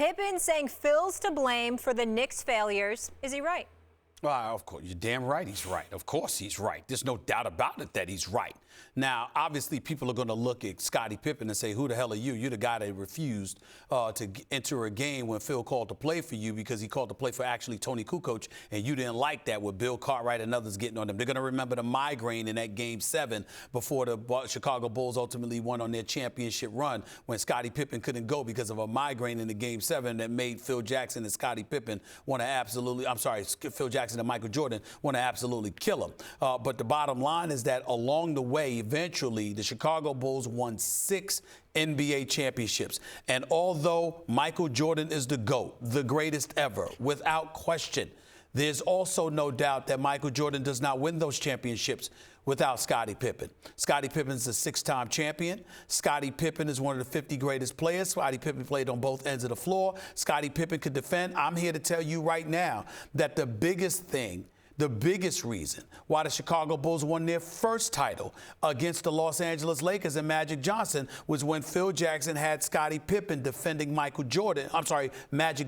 Pippen saying Phil's to blame for the Knicks' failures. Is he right? Well, of course, you're damn right he's right. Of course he's right. There's no doubt about it that he's right. Now, obviously, people are going to look at Scottie Pippen and say, who the hell are you? You're the guy that refused to enter a game when Phil called to play for you because he called to play for actually Tony Kukoc, and you didn't like that with Bill Cartwright and others getting on them. They're going to remember the migraine in that Game 7 before the Chicago Bulls ultimately won on their championship run when Scottie Pippen couldn't go because of a migraine in the Game 7 that made Phil Jackson and Scottie Pippen want to absolutely, Phil Jackson and Michael Jordan want to absolutely kill him. But the bottom line is that along the way, eventually, the Chicago Bulls won 6 NBA championships. And although Michael Jordan is the GOAT, the greatest ever, without question, there's also no doubt that Michael Jordan does not win those championships without Scottie Pippen. Scottie Pippen is a 6-time champion. Scottie Pippen is one of the 50 greatest players. Scottie Pippen played on both ends of the floor. Scottie Pippen could defend. I'm here to tell you right now that the biggest reason why the Chicago Bulls won their first title against the Los Angeles Lakers and Magic Johnson was when Phil Jackson had Scottie Pippen defending Magic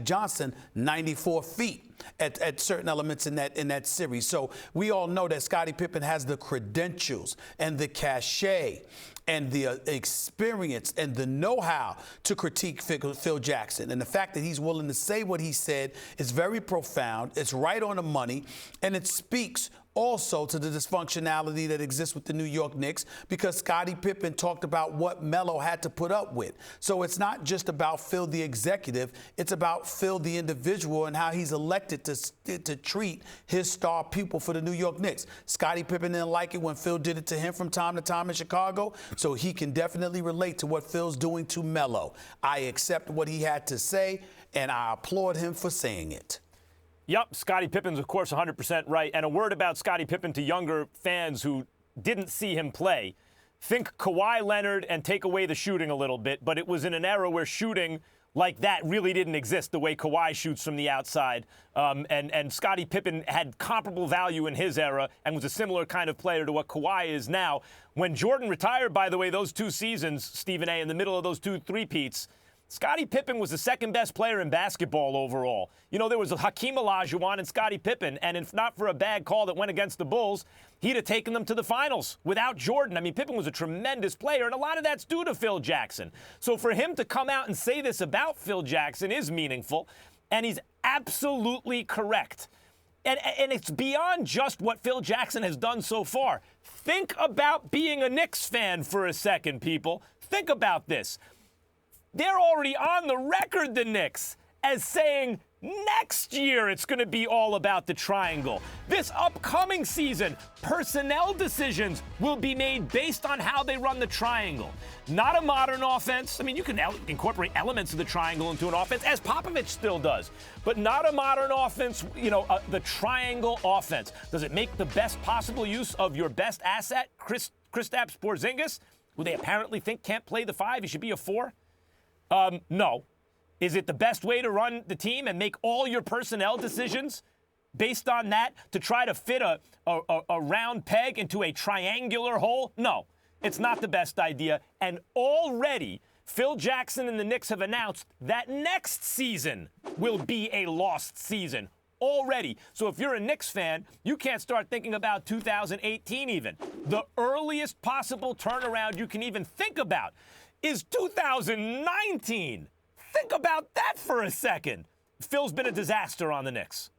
Johnson 94 feet at certain elements in that series. So we all know that Scottie Pippen has the credentials and the cachet and the experience and the know-how to critique Phil Jackson. And the fact that he's willing to say what he said is very profound. It's right on the money, and it speaks also to the dysfunctionality that exists with the New York Knicks because Scottie Pippen talked about what Melo had to put up with. So it's not just about Phil the executive, it's about Phil the individual and how he's elected to treat his star pupil for the New York Knicks. Scottie Pippen didn't like it when Phil did it to him from time to time in Chicago, so he can definitely relate to what Phil's doing to Melo. I accept what he had to say, and I applaud him for saying it. Yep, Scottie Pippen's, of course, 100% right. And a word about Scottie Pippen to younger fans who didn't see him play. Think Kawhi Leonard and take away the shooting a little bit, but it was in an era where shooting like that really didn't exist the way Kawhi shoots from the outside. And Scottie Pippen had comparable value in his era and was a similar kind of player to what Kawhi is now. When Jordan retired, by the way, those 2 seasons, Stephen A., in the middle of those 2 three-peats, Scottie Pippen was the second best player in basketball overall. You know, there was Hakeem Olajuwon and Scottie Pippen, and if not for a bad call that went against the Bulls, he'd have taken them to the finals without Jordan. I mean, Pippen was a tremendous player, and a lot of that's due to Phil Jackson. So for him to come out and say this about Phil Jackson is meaningful, and he's absolutely correct. And it's beyond just what Phil Jackson has done so far. Think about being a Knicks fan for a second, people. Think about this. They're already on the record, the Knicks, as saying next year it's going to be all about the triangle. This upcoming season, personnel decisions will be made based on how they run the triangle. Not a modern offense. I mean, you can incorporate elements of the triangle into an offense, as Popovich still does. But not a modern offense, the triangle offense. Does it make the best possible use of your best asset, Kristaps Porzingis, who they apparently think can't play the 5? He should be a 4? No. Is it the best way to run the team and make all your personnel decisions based on that to try to fit a round peg into a triangular hole? No, it's not the best idea. And already, Phil Jackson and the Knicks have announced that next season will be a lost season. Already. So if you're a Knicks fan, you can't start thinking about 2018 even. The earliest possible turnaround you can even think about is 2019. Think about that for a second. Phil's been a disaster on the Knicks.